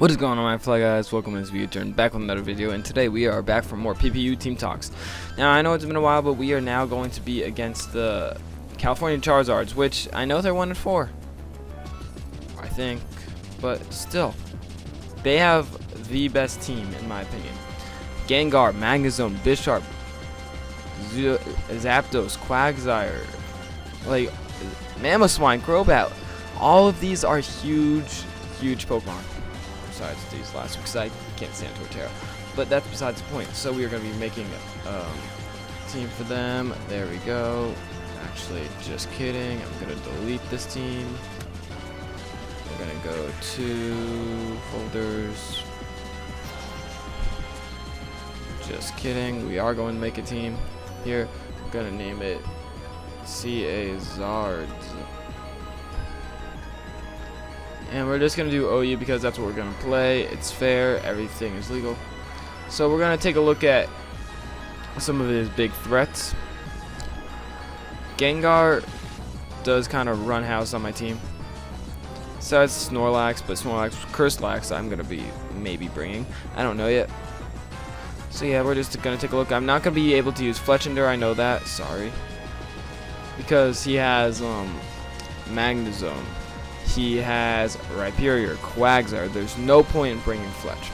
What is going on, my fly guys? Welcome to this video turn back with another video, and today we are back for more PPU team talks. Now I know it's been a while, but we are now going to be against the California Zards, which I know they're 1-4, I think, but still, they have the best team in my opinion. Gengar, Magnezone, Bisharp, Zapdos, Quagsire, like Mamoswine, Crobat. All of these are huge Pokemon. Besides these last weeks, I can't stand Torterra, but that's besides the point. So we are going to be making a team for them. There we go. Actually, just kidding. I'm going to delete this team. We're going to go to folders. Just kidding. We are going to make a team here. I'm going to name it CA Zards. And we're just going to do OU because that's what we're going to play. It's fair. Everything is legal. So we're going to take a look at some of his big threats. Gengar does kind of run house on my team. So it's Snorlax, but Snorlax, Curselax, I'm going to be maybe bringing. I don't know yet. So yeah, we're just going to take a look. I'm not going to be able to use Fletchinder, I know that. Sorry. Because he has Magnezone. He has Rhyperior, Quagsire. There's no point in bringing Fletch.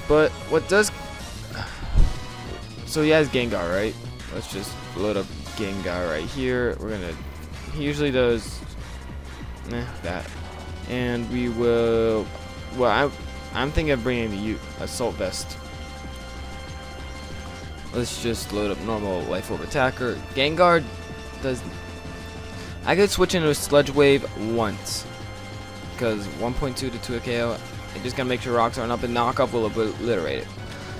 But what does... So he has Gengar, right? Let's just load up Gengar right here. We're gonna... He usually does... that. And we will... Well, I'm thinking of bringing the Assault Vest. Let's just load up normal Life Orb Attacker. Gengar does... I could switch into a Sludge Wave once, because 1.2 to 2 KO, I just gotta make sure rocks aren't up, and Knockoff will obliterate it.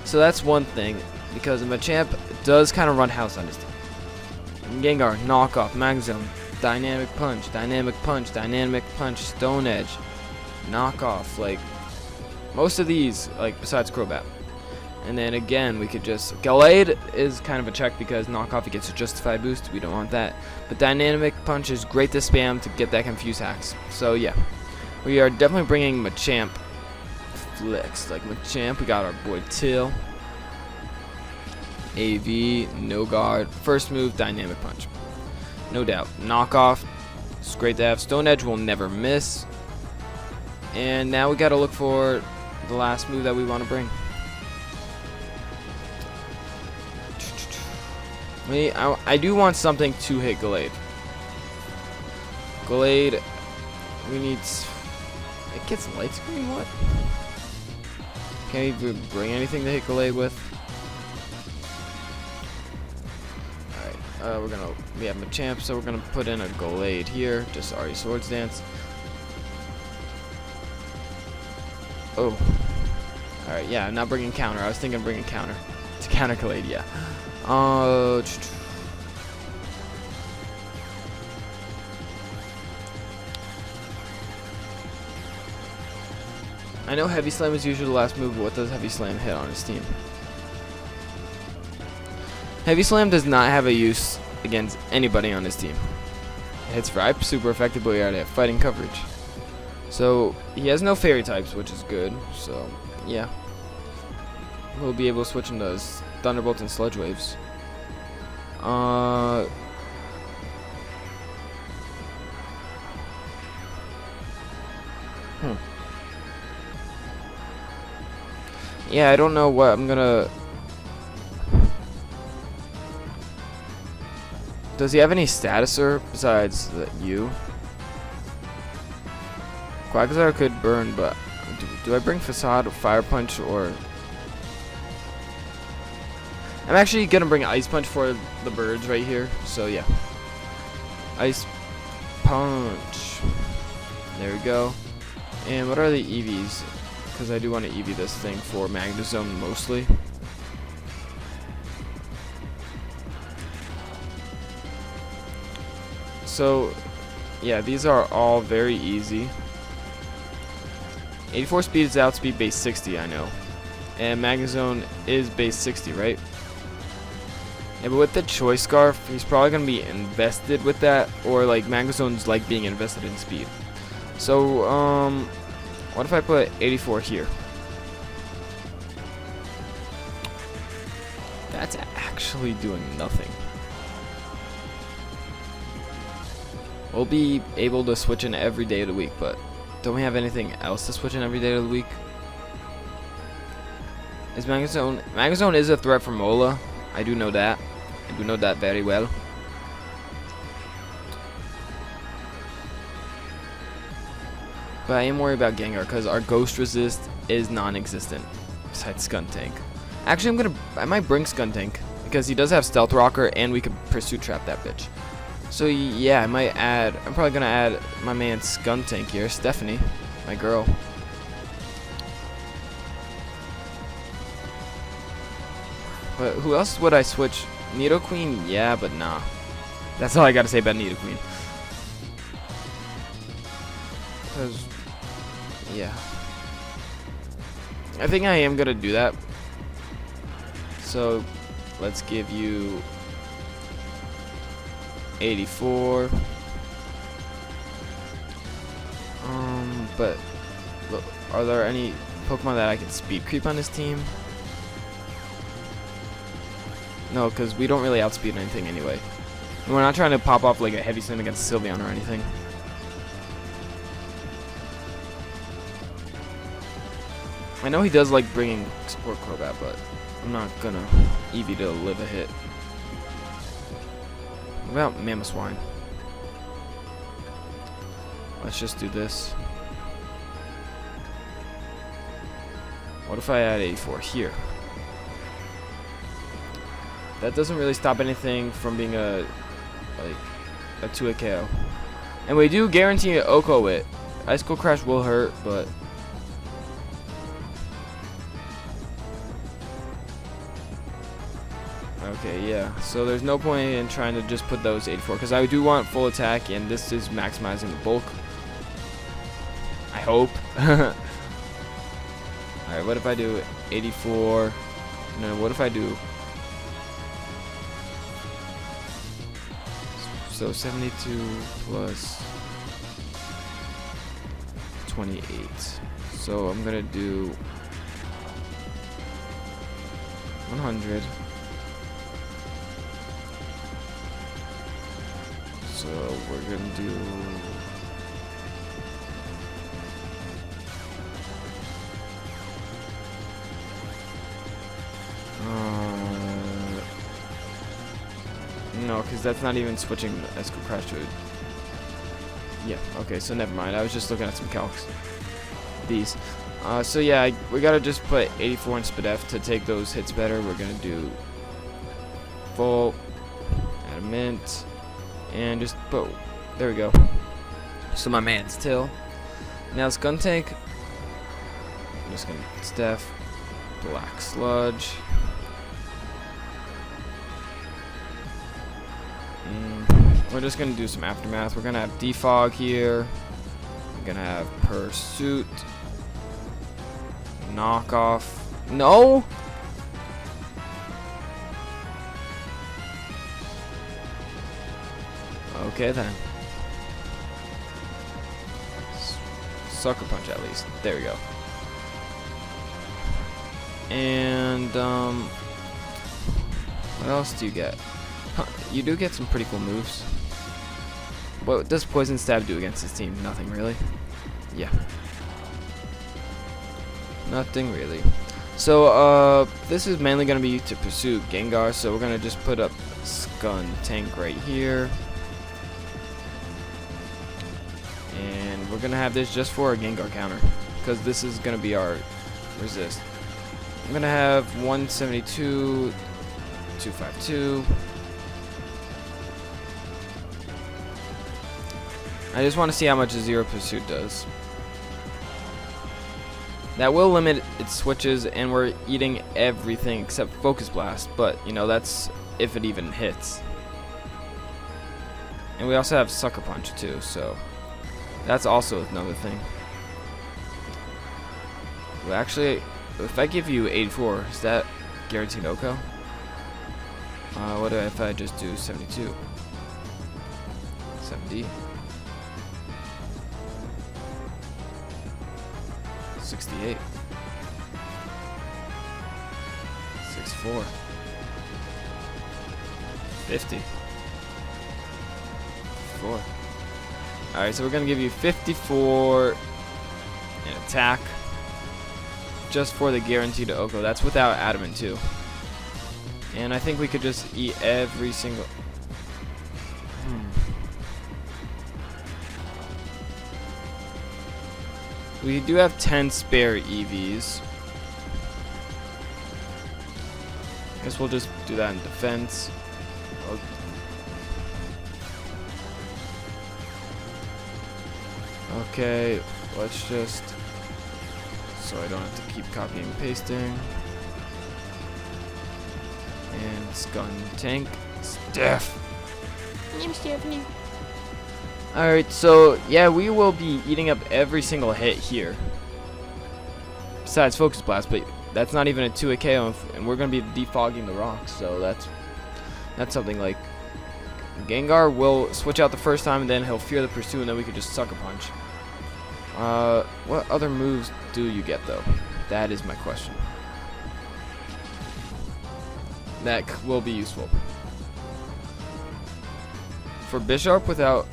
So that's one thing, because Machamp does kind of run house on this team. Gengar, Knockoff, Magnezone, Dynamic Punch, Dynamic Punch, Dynamic Punch, Stone Edge, Knockoff, like, most of these, like, besides Crobat. And then again, we could just... Gallade is kind of a check because Knockoff, he gets a Justified boost. We don't want that. But Dynamic Punch is great to spam to get that Confuse hacks. So yeah, we are definitely bringing Machamp flicks. Like Machamp, we got our boy Till. AV, no guard. First move, Dynamic Punch. No doubt. Knockoff, it's great to have. Stone Edge will never miss. And now we got to look for the last move that we want to bring. I do want something to hit Gallade. Gallade, we need... It gets light screen, what? Can't even bring anything to hit Gallade with. Alright, we have Machamp, so we're gonna put in a Gallade here. Just already Swords Dance. Oh. Alright, yeah, I'm not bringing counter. I was thinking of bringing counter. To counter Gallade, yeah. I know Heavy Slam is usually the last move, but what does Heavy Slam hit on his team? Heavy Slam does not have a use against anybody on his team. It hits Vibe super effective, but we already have fighting coverage. So he has no fairy types, which is good. So yeah, we'll be able to switch into Thunderbolts and Sludge Waves. Yeah, I don't know what I'm gonna... Does he have any statuser besides the U? Quagsire could burn, but do I bring Facade, Fire Punch, or... I'm actually gonna bring Ice Punch for the birds right here, so yeah. Ice Punch. There we go. And what are the EVs? Because I do want to EV this thing for Magnezone mostly. So, yeah, these are all very easy. 84 speed is outspeed base 60, I know. And Magnezone is base 60, right? Yeah, but with the Choice Scarf, he's probably going to be invested with that, or like Magnezone's like being invested in speed. So, What if I put 84 here? That's actually doing nothing. We'll be able to switch in every day of the week, but don't we have anything else to switch in every day of the week? Is Magazone? Magazone is a threat for Mola. I do know that. I do know that very well. But I am worried about Gengar because our Ghost Resist is non-existent. Besides Skuntank. Actually, I might bring Skuntank because he does have Stealth Rocker and we could Pursuit Trap that bitch. So yeah, I might add. I'm probably gonna add my man Skuntank here, Stephanie, my girl. But who else would I switch? Nidoqueen, yeah, but nah. That's all I gotta say about Nidoqueen. Cause, yeah, I think I am gonna do that. So let's give you 84. But look, are there any Pokemon that I can speed creep on this team? No, because we don't really outspeed anything anyway. And we're not trying to pop off like a heavy swing against Sylveon or anything. I know he does like bringing Support Crobat, but I'm not gonna Eevee to live a hit. What about Mamoswine? Let's just do this. What if I add 84 here? That doesn't really stop anything from being a 2-hit KO. And we do guarantee an Oko it. Icicle Crash will hurt, but okay, yeah. So there's no point in trying to just put those 84 because I do want full attack, and this is maximizing the bulk. I hope. All right, what if I do 84? No, what if I do? So 72 plus 28. So I'm gonna do 100. So we're gonna do no, because that's not even switching the Icicle Crash to it. Yeah, okay, so never mind. I was just looking at some calcs. These. So yeah, we gotta just put 84 in Spadef to take those hits better. We're gonna do full, adamant, and just put, there we go. So my man's Till. Now Skuntank. I'm just gonna Steph, Black Sludge. We're just gonna do some aftermath. We're gonna have Defog here. We're gonna have Pursuit. Knockoff. No. Okay then. Sucker Punch at least. There we go. And what else do you get? Huh, you do get some pretty cool moves. What does Poison Stab do against this team? Nothing really. Yeah. Nothing really. So this is mainly gonna be to pursue Gengar, so we're gonna just put up Skuntank right here. And we're gonna have this just for a Gengar counter, because this is gonna be our resist. I'm gonna have 172, 252. I just want to see how much a Zero Pursuit does. That will limit its switches, and we're eating everything except Focus Blast, but you know, that's if it even hits. And we also have Sucker Punch too, so that's also another thing. Well, actually, if I give you 84, is that guaranteed Oko? What if I just do 72? 70? 68. 64. 50. 4. Alright, so we're gonna give you 54 in attack. Just for the guaranteed Oko. That's without adamant too. And I think we could just eat every single. We do have 10 spare EVs. Guess we'll just do that in defense. Okay, let's just, so I don't have to keep copying and pasting. And Skun Tank. Steph. I'm Stephanie. Alright, so yeah, we will be eating up every single hit here. Besides Focus Blast, but that's not even a 2-hit KO, and we're going to be defogging the rocks, so that's something like. Gengar will switch out the first time, and then he'll fear the pursuit, and then we could just Sucker Punch. What other moves do you get, though? That is my question. That will be useful. For Bisharp without...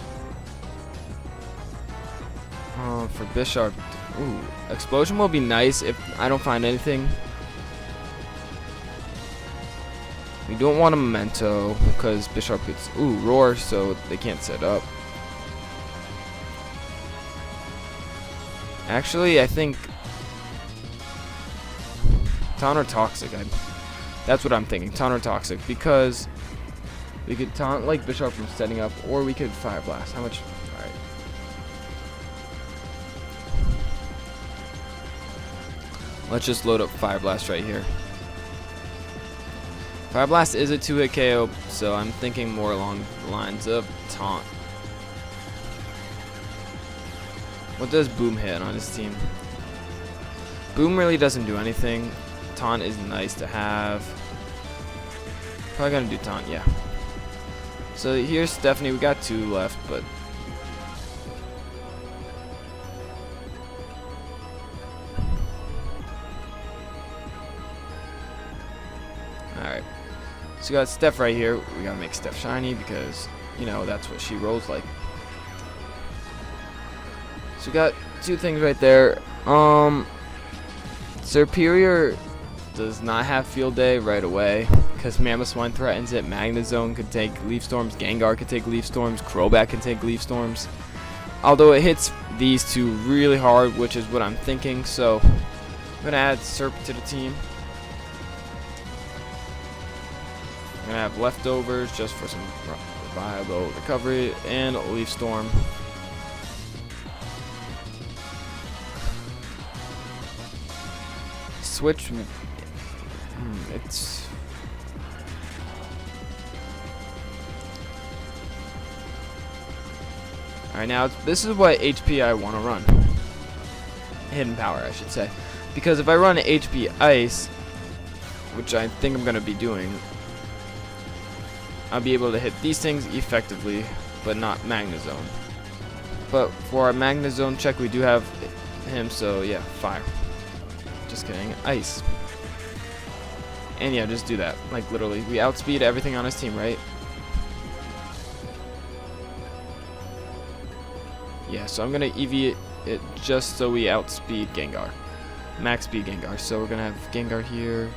for Bisharp... Ooh, Explosion will be nice if I don't find anything. We don't want a Memento because Bisharp gets... Ooh, Roar, so they can't set up. Actually, I think... Taunt or Toxic. That's what I'm thinking. Taunt or Toxic. Because we could taunt like Bisharp from setting up, or we could Fire Blast. How much? Alright. Let's just load up Fire Blast right here. Fire Blast is a 2-hit KO, so I'm thinking more along the lines of Taunt. What does Boom hit on his team? Boom really doesn't do anything. Taunt is nice to have. Probably gonna do Taunt, yeah. So here's Stephanie. We got 2 left, but alright. So we got Steph right here. We gotta make Steph shiny because, you know, that's what she rolls like. So we got 2 things right there. Superior does not have Field Day right away because Mamoswine threatens it. Magnezone could take Leaf Storms. Gengar could take Leaf Storms. Crobat can take Leaf Storms. Although it hits these 2 really hard, which is what I'm thinking. So I'm gonna add Serp to the team. I'm gonna have leftovers just for some viable recovery and Leaf Storm. Switch. It's. Alright, now this is what HP I want to run. Hidden Power, I should say. Because if I run HP Ice, which I think I'm going to be doing, I'll be able to hit these things effectively, but not Magnezone. But for our Magnezone check, we do have him, so yeah, Fire. Just kidding. Ice. And yeah, just do that. Like literally, we outspeed everything on his team, right? Yeah, so I'm gonna EV it just so we outspeed Gengar. Max speed Gengar. So we're gonna have Gengar here.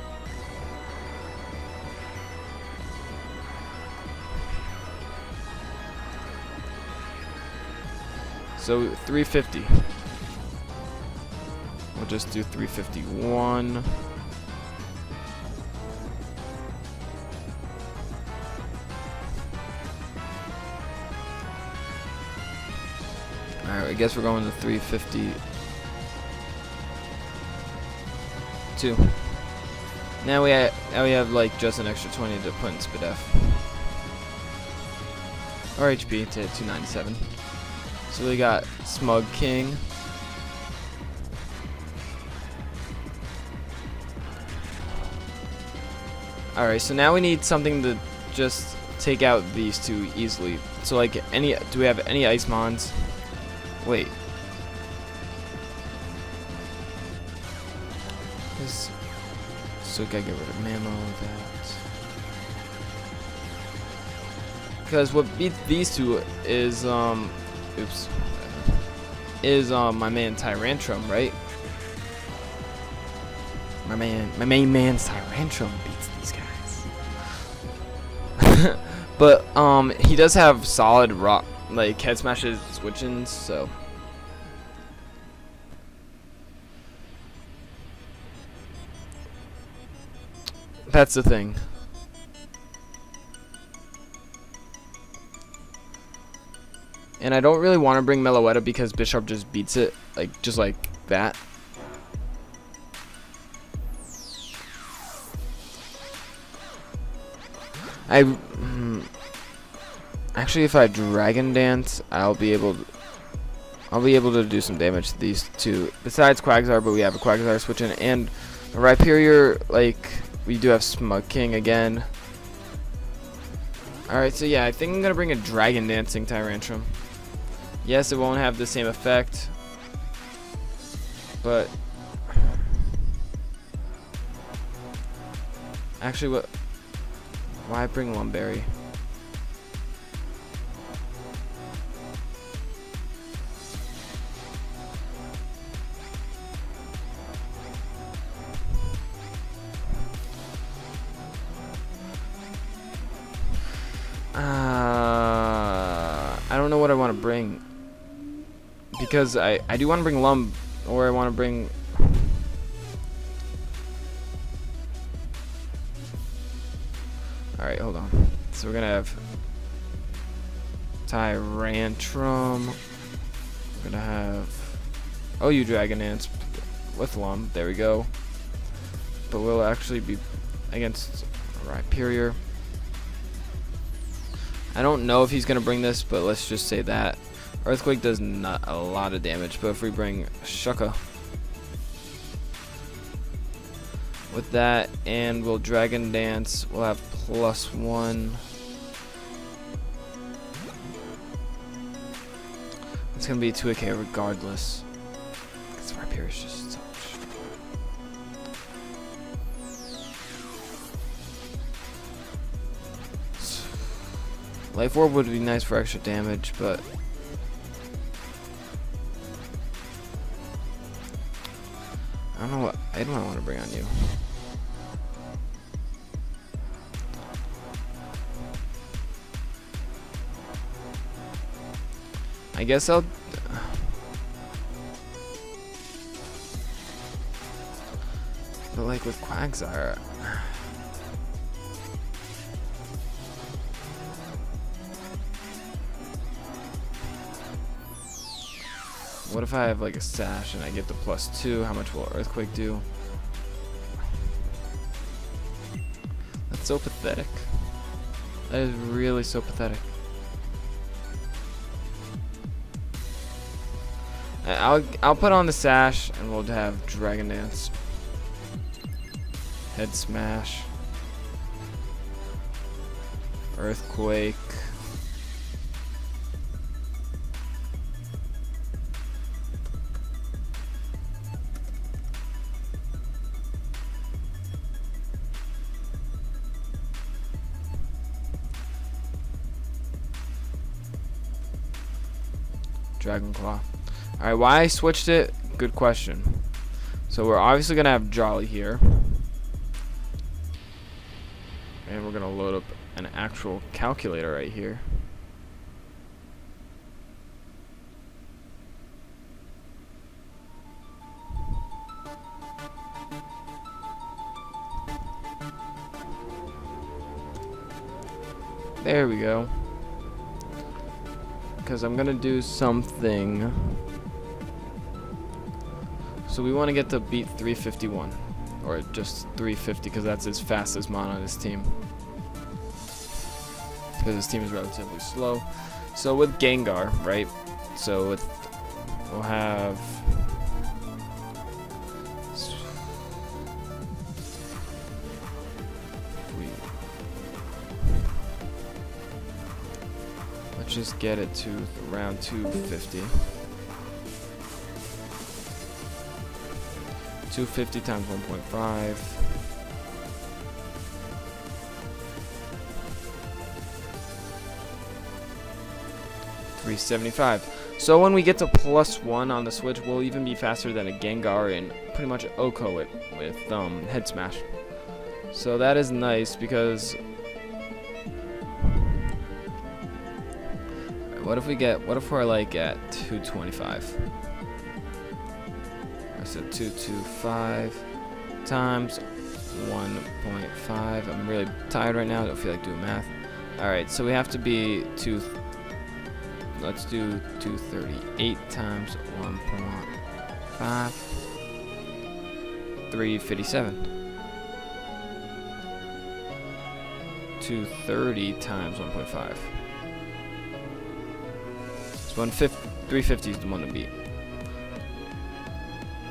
So 350. We'll just do 351. Alright, I guess we're going to 352. Now we have like just an extra 20 to put in Spadef. Our HP to 297. So we got Smug King. Alright, so now we need something to just take out these 2 easily. So like do we have any Ice Mons? Wait. So gotta get rid of Mamo that. Because what beats these two is my man Tyrantrum, right? My main man's Tyrantrum beats these guys. But he does have solid rock like head smashes switch-ins, so that's the thing. And I don't really want to bring Meloetta because Bisharp just beats it, like just like that. Actually, if I Dragon Dance, I'll be able to do some damage to these two. Besides Quagsire, but we have a Quagsire switch in, and a Rhyperior, like we do have Smug King again. Alright, so yeah, I think I'm gonna bring a Dragon Dancing Tyrantrum. Yes, it won't have the same effect, but actually, why bring Lumberry? I don't know what I want to bring, because I do want to bring Lum, or I want to bring. Alright, hold on. So we're gonna have Tyrantrum. We're gonna have you Dragon Dance with Lum. There we go. But we'll actually be against Rhyperior. I don't know if he's gonna bring this, but let's just say that Earthquake does not a lot of damage. But if we bring Shuka with that, and we'll Dragon Dance, we'll have +1. It's gonna be 2k regardless, because Rhyperior is just so strong. Life Orb would be nice for extra damage, but I don't know what item I want to bring on you. I guess I'll. But like with Quagsire. What if I have like a Sash and I get the +2? How much will Earthquake do? That's so pathetic. That is really so pathetic. I'll put on the Sash and we'll have Dragon Dance, Head Smash, Earthquake. Dragon Claw. Alright, why I switched it? Good question. So we're obviously gonna have Jolly here. And we're gonna load up an actual calculator right here. There we go. Because I'm gonna do something. So we want to get to beat 351, or just 350, because that's his fastest mon on his team. Because his team is relatively slow. So with Gengar, right? So with we'll have. Let's just get it to around 250. 250 times 1.5. 375. So when we get to +1 on the Switch, we'll even be faster than a Gengar and pretty much Oko it with Head Smash. So that is nice because what if we're like at 225? I said 225 times 1.5. I'm really tired right now. I don't feel like doing math. All right, so we have to be let's do 238 times 1.5. 357. 230 times 1.5. So 350 is the one to beat.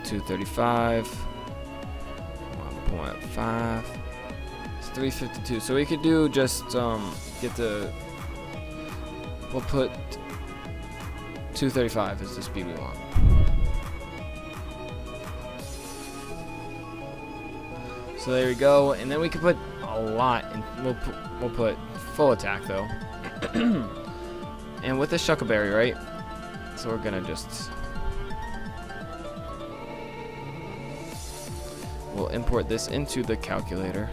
235. 1.5. It's 352. So we could do just we'll put 235 is the speed we want. So there we go, and then we can put a lot, and we'll put full attack though. And with the Shuckleberry, right? So we're gonna we'll import this into the calculator.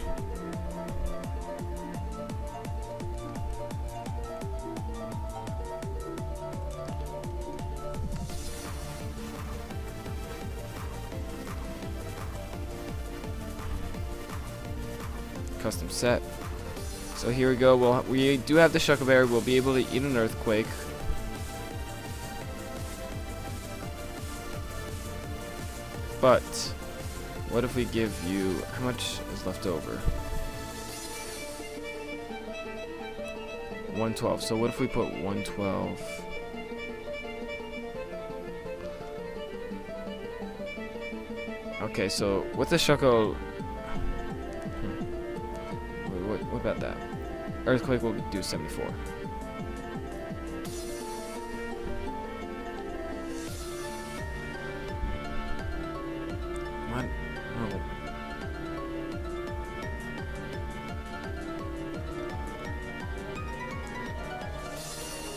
Custom set. So here we go. We do have the Shuckleberry. We'll be able to eat an Earthquake. But what if we give you, how much is left over? 112. So what if we put 112? Okay, so with the Shuckle, what about that? Earthquake will do 74. What? Oh.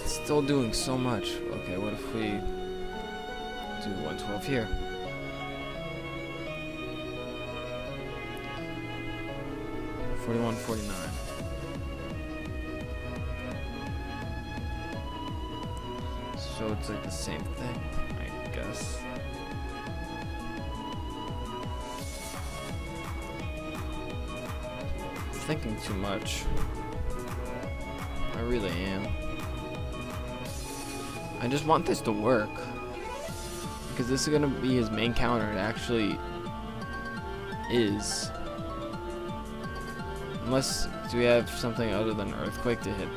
It's still doing so much. Okay, what if we do 112 here? $41.49. So it's like the same thing, I guess. I'm thinking too much. I really am. I just want this to work. Because this is gonna be his main counter. It actually is. Unless, do we have something other than Earthquake to hit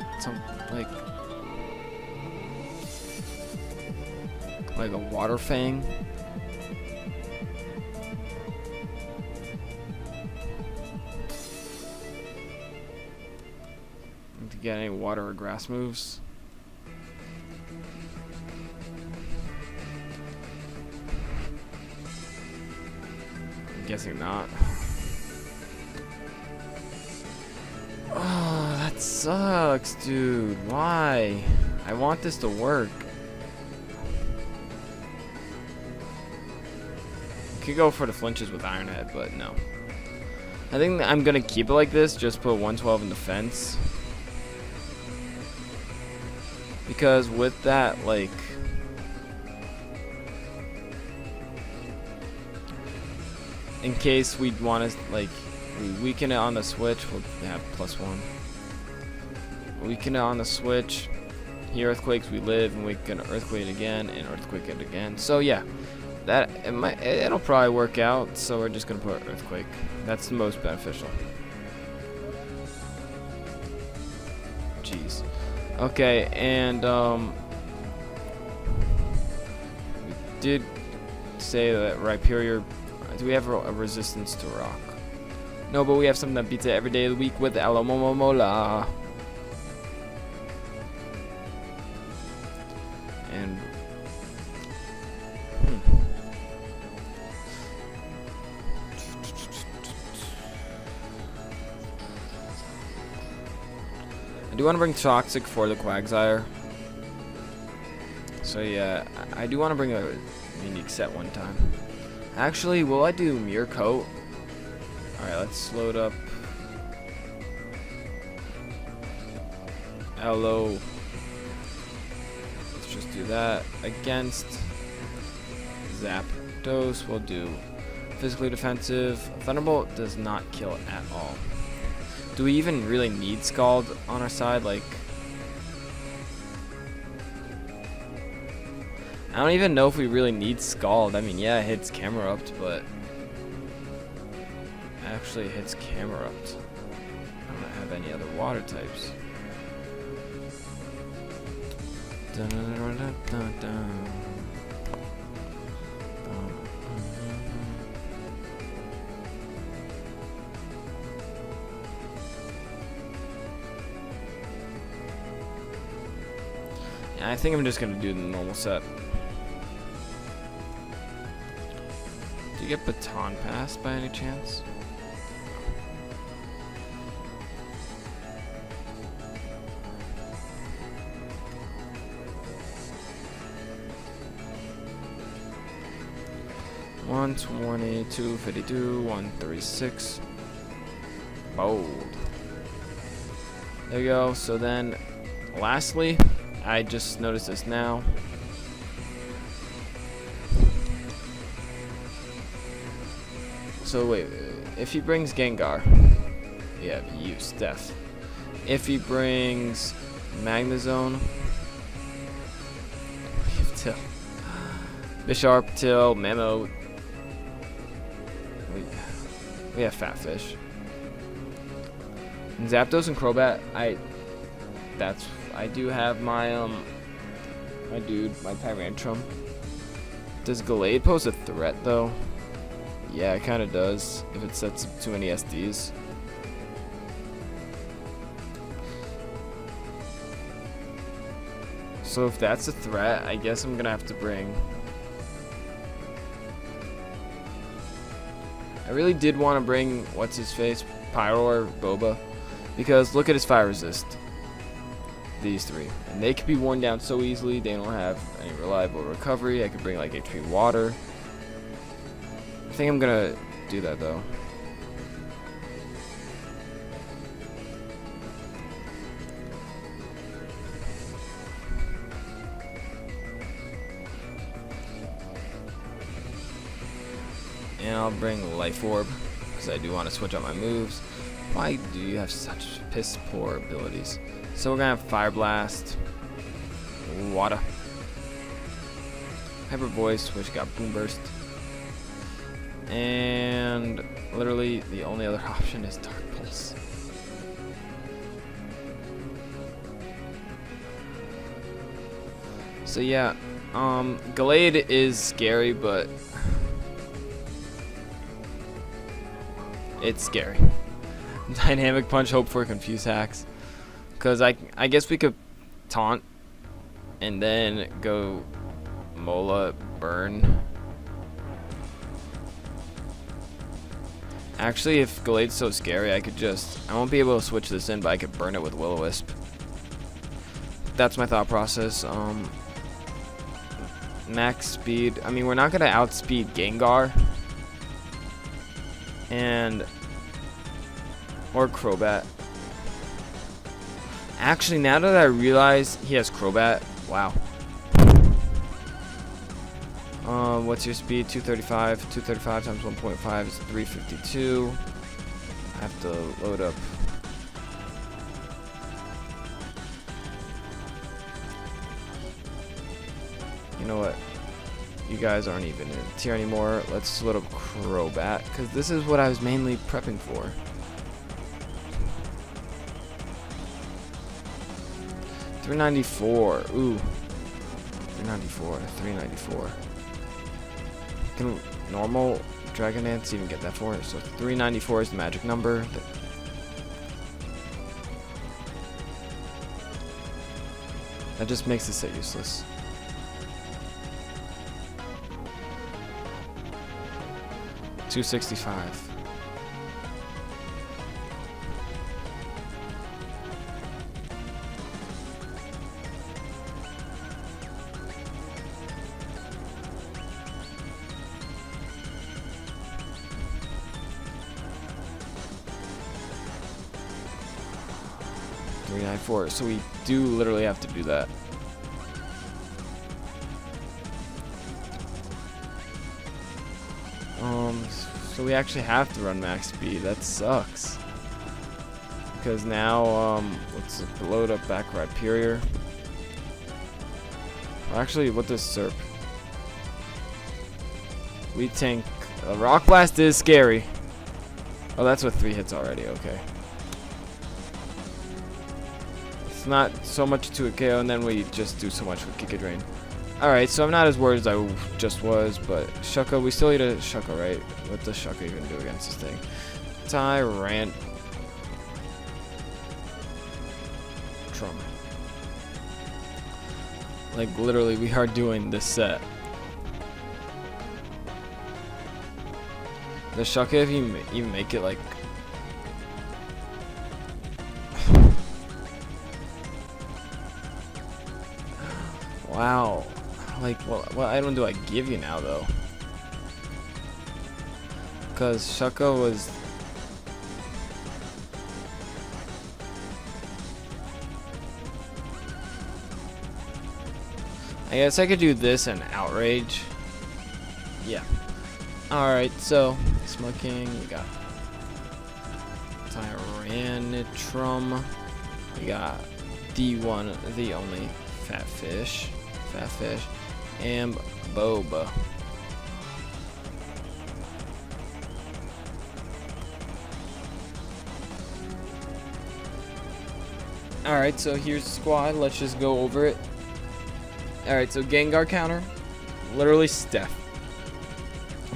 like a Water Fang? To get any water or grass moves? I'm guessing not. Oh, that sucks, dude. Why? I want this to work. Could go for the flinches with Iron Head, but no. I think I'm gonna keep it like this. Just put 112 in defense. Because with that, like, in case we want to, like, we weaken it on the Switch, we'll have +1. Weaken it on the Switch. Here, Earthquakes, we live, and we can Earthquake it again, and Earthquake it again. So yeah, it'll probably work out. So we're just gonna put Earthquake. That's the most beneficial. Jeez. Okay, and we did say that Rhyperior. Do we have a resistance to rock? No, but we have something that beats it every day of the week with Alomomola. And do want to bring Toxic for the Quagsire. So yeah, I do want to bring a unique set one time. Actually, will I do Mirror Coat? Alright, let's load up Hello. Let's just do that. Against Zapdos, we'll do physically defensive. Thunderbolt does not kill at all. Do we even really need Scald on our side? Like, I don't even know if we really need Scald. I mean, yeah, it hits Camerupt, but actually it hits Camerupt. I don't have any other water types. Dun, dun, dun, dun, dun, dun. I think I'm just gonna do the normal set. Do you get Baton Pass by any chance? $120, $252, $136. Bold. There you go. So then, lastly, I just noticed this now. So wait, if he brings Gengar, yeah, you, Steph. If he brings Magnezone, Till, Bisharp, Till, Memo, we have Fat Fish. And Zapdos and Crobat, I do have my my Tyrantrum. Does Gallade pose a threat though? Yeah, it kind of does if it sets up too many SDs. So if that's a threat, I guess I'm gonna have to bring. I really did want to bring what's his face, Pyro or Boba, because look at his fire resist. These three, and they could be worn down so easily. They don't have any reliable recovery. I could bring like HP water. I think I'm gonna do that though. And I'll bring Life Orb because I do want to switch up my moves. Why do you have such piss poor abilities? So we're gonna have Fire Blast, Water, Hyper Voice, which got Boom Burst, and literally the only other option is Dark Pulse. So yeah, Gallade is scary, but it's scary. Dynamic Punch, hope for Confuse Hacks. Because I guess we could taunt and then go Mola Burn. Actually, if Gallade's so scary, I won't be able to switch this in, but I could burn it with Will-O-Wisp. That's my thought process. Max speed. I mean, we're not going to outspeed Gengar. Or Crobat. Actually, now that I realize he has Crobat, wow. What's your speed? 235. 235 times 1.5 is 352. I have to load up. You know what? You guys aren't even in tier anymore. Let's load up Crobat, because this is what I was mainly prepping for. $394. Ooh. $394. $394. Can normal Dragon Dance even get that for it? So $394 is the magic number. That just makes the set useless. $265. 394. So we do literally have to do that. So we actually have to run max speed. That sucks. Because now, let's load up back Rhyperior. Actually, what does Serp? We tank. Rock Blast is scary. Oh, that's with 3 hits already. Okay. It's not so much to a KO, and then we just do so much with Giga Drain. Alright, so I'm not as worried as I just was, but Shucka, we still need a Shucka, right? What does Shucka even do against this thing? Tyrant. Trum. Like, literally, we are doing this set. The Shucka, if you even make it, like... Wow. Like, what item do I give you now, though? Because Shucka was... I guess I could do this and Outrage. Yeah. Alright, so, Smoking, we got Tyrantrum, we got D1, the only Fat Fish, and Boba. Alright, so here's the squad, let's just go over it. Alright, so Gengar counter, literally Steph.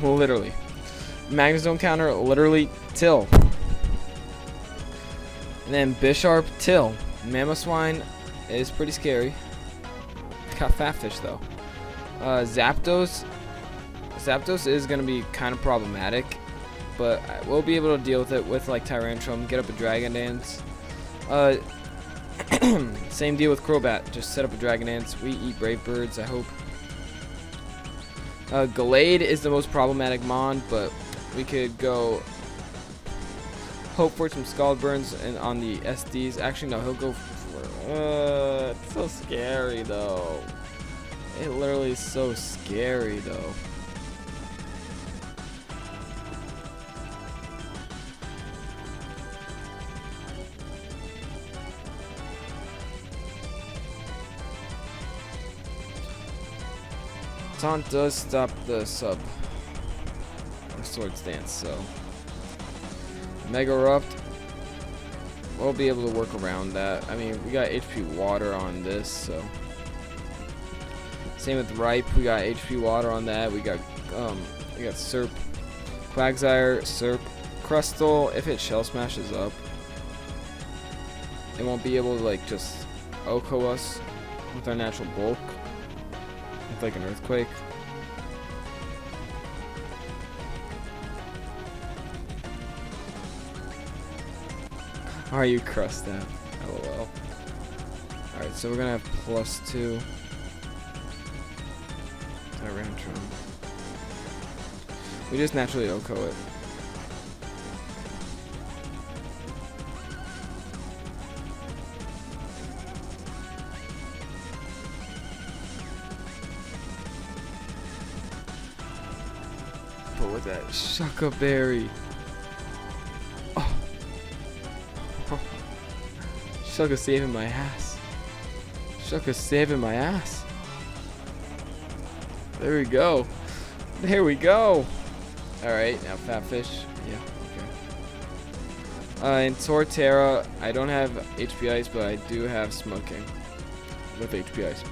Literally. Magnezone counter, literally Till. And then Bisharp, Till. Mamoswine is pretty scary. Got Fat Fish though. Zapdos. Zapdos is going to be kind of problematic, but we'll be able to deal with it with like Tyrantrum, get up a Dragon Dance. Same deal with Crobat, just set up a Dragon Dance. We eat Brave Birds, I hope. Gallade is the most problematic Mon, but we could go hope for some Scald Burns and on the SDs. Actually, no, he'll go for... it's so scary, though. It literally is so scary, though. Taunt does stop the sub or Swords Dance, so Mega Rupt, we'll be able to work around that. I mean, we got HP Water on this, so same with Ripe, we got HP Water on that. We got Serp, Quagsire, Serp, Crustle. If it Shell Smashes up, it won't be able to like just OHKO us with our natural bulk. Like an Earthquake. Are you crust that? LOL. Alright, so we're gonna have +2. Tyrantrum. We just naturally OHKO it. With that Shucka Berry. Oh. Shucka saving my ass. Shucka saving my ass. There we go. There we go. Alright, now Fat Fish. Yeah, okay. In Torterra, I don't have HP Ice, but I do have Smoking with HP Ice.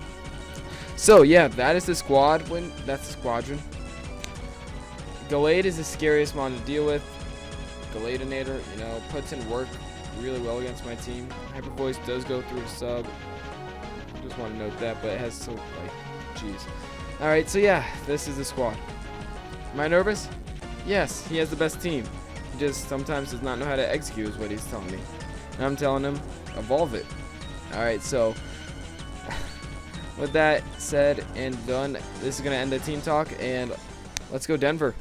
So yeah, that is the squad win. That's the squadron. Gallade is the scariest mon to deal with. Galadinator, you know, puts in work really well against my team. Hyper Voice does go through sub. Just want to note that, but it has so, like, jeez. Alright, so yeah, this is the squad. Am I nervous? Yes, he has the best team. He just sometimes does not know how to execute is what he's telling me. And I'm telling him, evolve it. Alright, so with that said and done, this is going to end the team talk, and let's go Denver.